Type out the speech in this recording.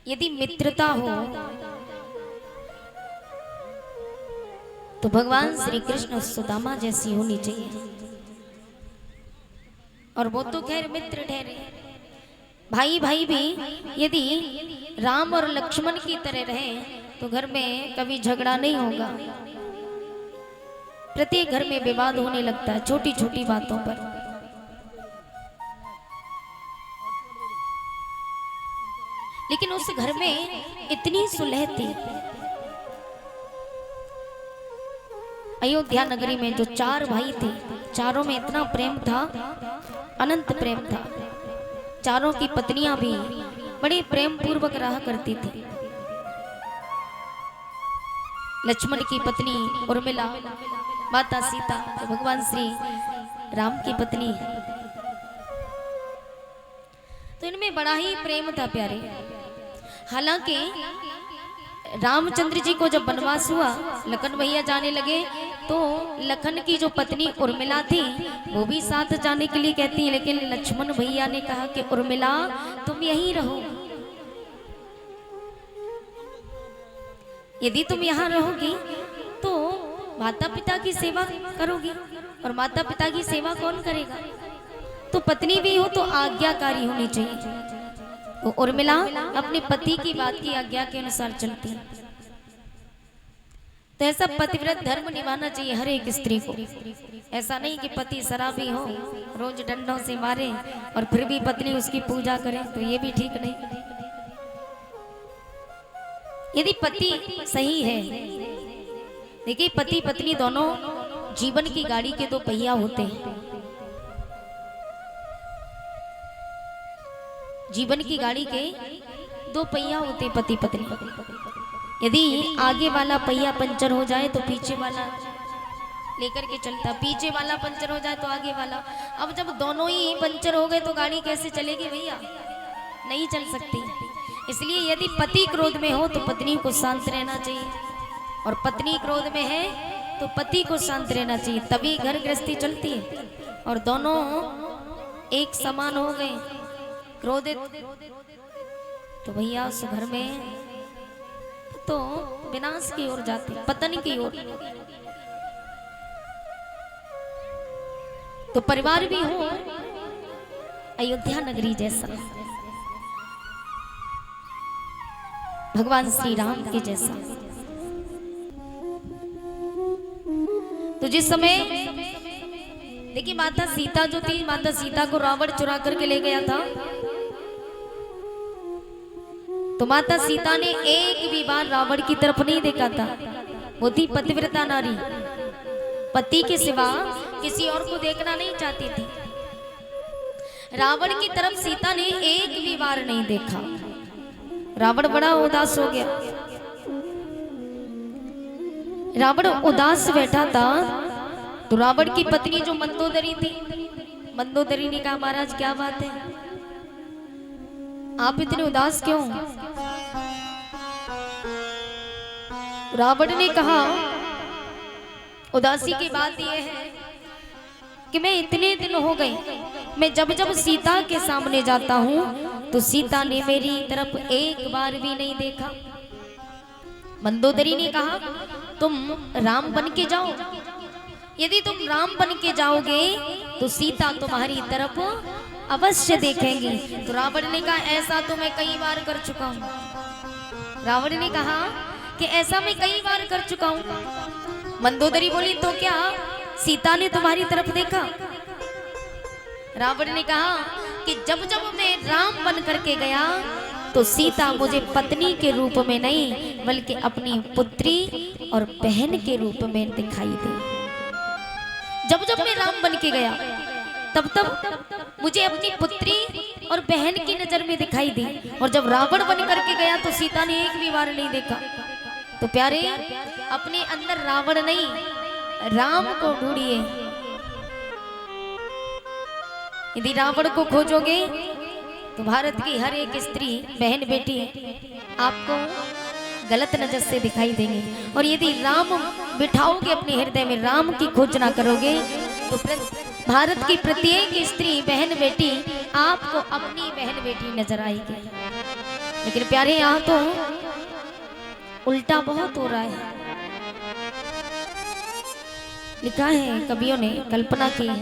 यदि मित्रता हो तो भगवान श्री कृष्ण सुदामा जैसी होनी चाहिए। और वो तो खैर मित्र ठहरे। भाई भाई भी यदि राम और लक्ष्मण की तरह रहे तो घर में कभी झगड़ा नहीं होगा। प्रत्येक घर में विवाद होने लगता है छोटी छोटी बातों पर। लेकिन उस घर में इतनी सुलह थी। अयोध्या नगरी में जो 4 भाई थे, चारों में इतना प्रेम था, अनंत प्रेम था। चारों की पत्नियां भी बड़े प्रेम पूर्वक रहा करती थी। लक्ष्मण की पत्नी उर्मिला, माता सीता तो भगवान श्री राम की पत्नी। तो इनमें बड़ा ही प्रेम था प्यारे। हालांकि रामचंद्र जी को जब वनवास हुआ, लखन भैया जाने लगे तो लखन की जो पत्नी उर्मिला थी वो भी साथ जाने के लिए कहती है। लेकिन लक्ष्मण भैया ने कहा कि उर्मिला तुम यहीं रहो, यदि तुम यहाँ रहोगी तो माता पिता की सेवा करोगी, और माता पिता की सेवा कौन करेगा? तो पत्नी भी हो तो आज्ञाकारी होनी चाहिए। तो उर्मिला अपने पति की बात की आज्ञा के अनुसार चलती है। तो ऐसा पतिव्रत धर्म निभाना चाहिए हर एक स्त्री को। ऐसा नहीं कि पति शराबी हो, रोज डंडों से मारे और फिर भी पत्नी उसकी पूजा करे, तो ये भी ठीक नहीं। यदि पति सही है, देखिए पति पत्नी दोनों जीवन की गाड़ी के 2 पहिया होते हैं। जीवन की गाड़ी के 2 पहिया होते हैं पति पत्नी। यदि आगे वाला पहिया पंचर हो जाए तो पीछे वाला लेकर के चलता, पीछे वाला पंचर हो जाए तो आगे वाला। अब जब दोनों ही पंचर हो गए तो गाड़ी कैसे चलेगी भैया? नहीं चल सकती। इसलिए यदि पति क्रोध में हो तो पत्नी को शांत रहना चाहिए, और पत्नी क्रोध में है तो पति को शांत रहना चाहिए, तभी घर गृहस्थी चलती है। और दोनों एक समान हो गए क्रोधित तो भैया उस घर में तो विनाश की ओर जाते, पतन की ओर। तो परिवार भी हो अयोध्या नगरी जैसा, भगवान श्री राम के जैसा। तो जिस समय देखिए माता सीता जो थी, माता सीता को रावण चुरा करके ले गया था, तो माता सीता ने एक भी बार रावण की तरफ नहीं देखा था। वो थी पतिव्रता नारी, पति के सिवा किसी और को देखना नहीं चाहती थी। रावण की तरफ सीता ने एक भी बार नहीं देखा। रावण बड़ा उदास हो गया। रावण उदास बैठा था तो रावण की पत्नी जो मंदोदरी थी, मंदोदरी ने कहा महाराज क्या बात है, आप इतने उदास क्यों? रावण ने कहा उदासी की बात यह है कि मैं इतने दिन हो गए, मैं जब जब सीता के सामने जाता हूं तो सीता ने मेरी तरफ एक बार भी नहीं देखा। मंदोदरी ने कहा तुम राम बन के जाओ, यदि तुम राम बन के जाओगे तो सीता तुम्हारी तरफ अवश्य देखेंगी। तो रावण ने कहा ऐसा तो मैं कई बार कर चुका हूं। रावण ने कहा कि ऐसा मैं कई बार कर चुका हूं। मंदोदरी बोली तो क्या सीता ने तुम्हारी तरफ देखा? रावण ने कहा कि जब जब मैं राम बन करके गया तो सीता मुझे पत्नी के रूप में नहीं बल्कि अपनी पुत्री और बहन के रूप में दिखाई दी। जब जब मैं राम बन के गया तब तब मुझे अपनी पुत्री और बहन की नजर में दिखाई दी, और जब रावण बन करके गया तो सीता ने एक भी बार नहीं देखा। तो प्यारे अपने अंदर रावण नहीं राम को ढूंढिए। यदि रावण को खोजोगे तो भारत की हर एक स्त्री बहन बेटी आपको गलत नजर से दिखाई देंगे। और यदि राम बिठाओगे अपने हृदय में, राम की खोजना करोगे तो भारत की प्रत्येक स्त्री बहन बेटी आपको अपनी बहन बेटी नजर आएगी। लेकिन प्यारे यहाँ तो उल्टा बहुत हो रहा है। लिखा है, कवियों ने कल्पना की है